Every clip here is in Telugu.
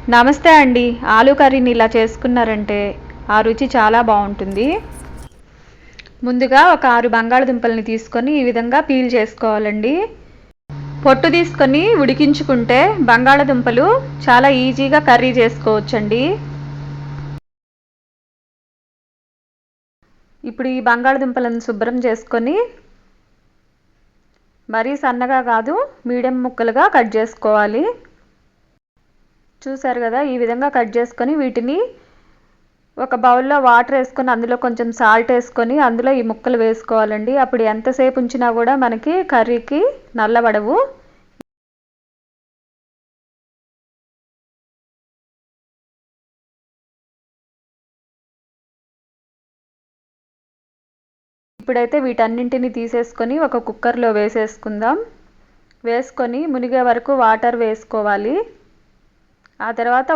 నమస్తే అండి. ఆలు కర్రీని ఇలా చేసుకున్నారంటే ఆ రుచి చాలా బాగుంటుంది. ముందుగా ఒక 6 బంగాళదుంపల్ని తీసుకొని ఈ విధంగా పీల్ చేసుకోవాలండి. పొట్టు తీసుకొని ఉడికించుకుంటే బంగాళదుంపలు చాలా ఈజీగా కర్రీ చేసుకోవచ్చండి. ఇప్పుడు ఈ బంగాళదుంపలను శుభ్రం చేసుకొని మరీ సన్నగా కాదు, మీడియం ముక్కలుగా కట్ చేసుకోవాలి. చూసారు కదా, ఈ విధంగా కట్ చేసుకొని వీటిని ఒక బౌల్లో వాటర్ వేసుకొని అందులో కొంచెం సాల్ట్ వేసుకొని అందులో ఈ ముక్కలు వేసుకోవాలండి. అప్పుడు ఎంతసేపు ఉంచినా కూడా మనకి కర్రీకి నల్లబడవు. ఇప్పుడైతే వీటన్నింటిని తీసేసుకొని ఒక కుక్కర్లో వేసేసుకుందాం. వేసుకొని మునిగే వరకు వాటర్ వేసుకోవాలి. ఆ తర్వాత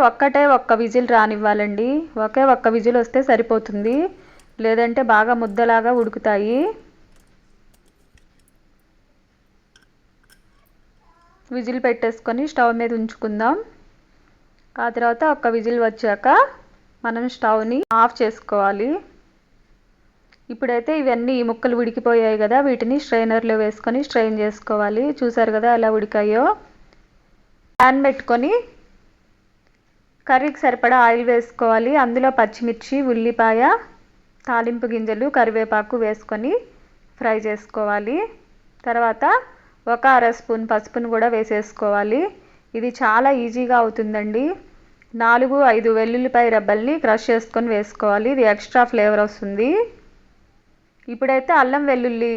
ఒక్క విజిల్ రానివ్వాలండి. ఒక్క విజిల్ వస్తే సరిపోతుంది, లేదంటే బాగా ముద్దలాగా ఉడుకుతాయి. విజిల్ పెట్టేసుకొని స్టవ్ మీద ఉంచుకుందాం. ఆ తర్వాత ఒక్క విజిల్ వచ్చాక మనం స్టవ్ని ఆఫ్ చేసుకోవాలి. ఇప్పుడైతే ఇవన్నీ ముక్కలు ఉడికిపోయాయి కదా, వీటిని స్ట్రైనర్లో వేసుకొని స్ట్రెయిన్ చేసుకోవాలి. చూసారు కదా ఎలా ఉడికాయో. ప్యాన్ పెట్టుకొని కర్రీకి సరిపడా ఆయిల్ వేసుకోవాలి. అందులో పచ్చిమిర్చి, ఉల్లిపాయ, తాలింపు గింజలు, కరివేపాకు వేసుకొని ఫ్రై చేసుకోవాలి. తర్వాత ఒక అర స్పూన్ పసుపును కూడా వేసేసుకోవాలి. ఇది చాలా ఈజీగా అవుతుందండి. 4-5 వెల్లుల్లిపాయ రెబ్బల్ని క్రష్ చేసుకొని వేసుకోవాలి. ఇది ఎక్స్ట్రా ఫ్లేవర్ వస్తుంది. ఇప్పుడైతే అల్లం వెల్లుల్లి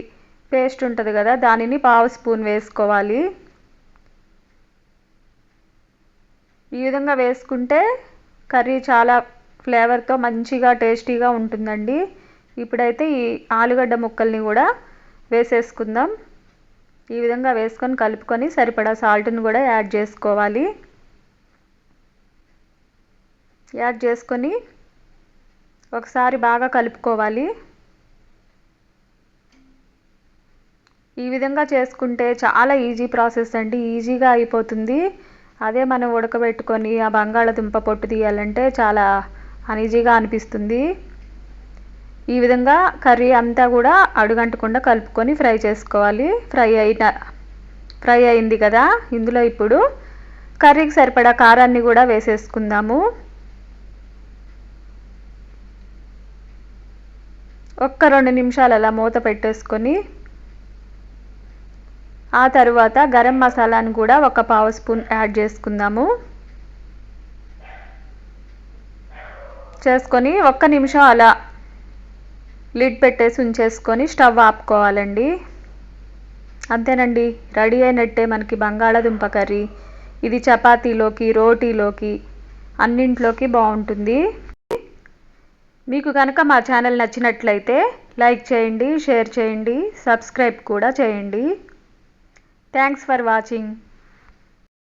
పేస్ట్ ఉంటుంది కదా, దానిని 1/2 స్పూన్ వేసుకోవాలి. ఈ విధంగా వేసుకుంటే కర్రీ చాలా ఫ్లేవర్తో మంచిగా టేస్టీగా ఉంటుందండి. ఇప్పుడైతే ఈ ఆలుగడ్డ ముక్కల్ని కూడా వేసేసుకుందాం. ఈ విధంగా వేసుకొని కలుపుకొని సరిపడా సాల్ట్ని కూడా యాడ్ చేసుకోవాలి. యాడ్ చేసుకొని ఒకసారి బాగా కలుపుకోవాలి. ఈ విధంగా చేసుకుంటే చాలా ఈజీ ప్రాసెస్ అండి, ఈజీగా అయిపోతుంది. అదే మనం ఉడకబెట్టుకొని ఆ బంగాళదుంప పొట్టు తీయాలంటే చాలా అనీజీగా అనిపిస్తుంది. ఈ విధంగా కర్రీ అంతా కూడా అడుగంటకుండా కలుపుకొని ఫ్రై చేసుకోవాలి. ఫ్రై అయింది కదా, ఇందులో ఇప్పుడు కర్రీకి సరిపడా కారాన్ని కూడా వేసేసుకుందాము. ఒక్క 2 నిమిషాలు అలా మూత పెట్టేసుకొని ఆ తర్వాత గరం మసాలాను కూడా ఒక 1/2 స్పూన్ యాడ్ చేసుకుందాము. చేసుకొని 1 నిమిషం అలా లిడ్ పెట్టేసి ఉంచేసుకొని స్టవ్ ఆపుకోవాలండి. అంతేనండి, రెడీ అయినట్టే మనకి బంగాళదుంప కర్రీ. ఇది చపాతీలోకి, రోటీలోకి అన్నింట్లోకి బాగుంటుంది. మీకు కనుక మా ఛానల్ నచ్చినట్లయితే లైక్ చేయండి, షేర్ చేయండి, సబ్స్క్రైబ్ కూడా చేయండి. Thanks for watching.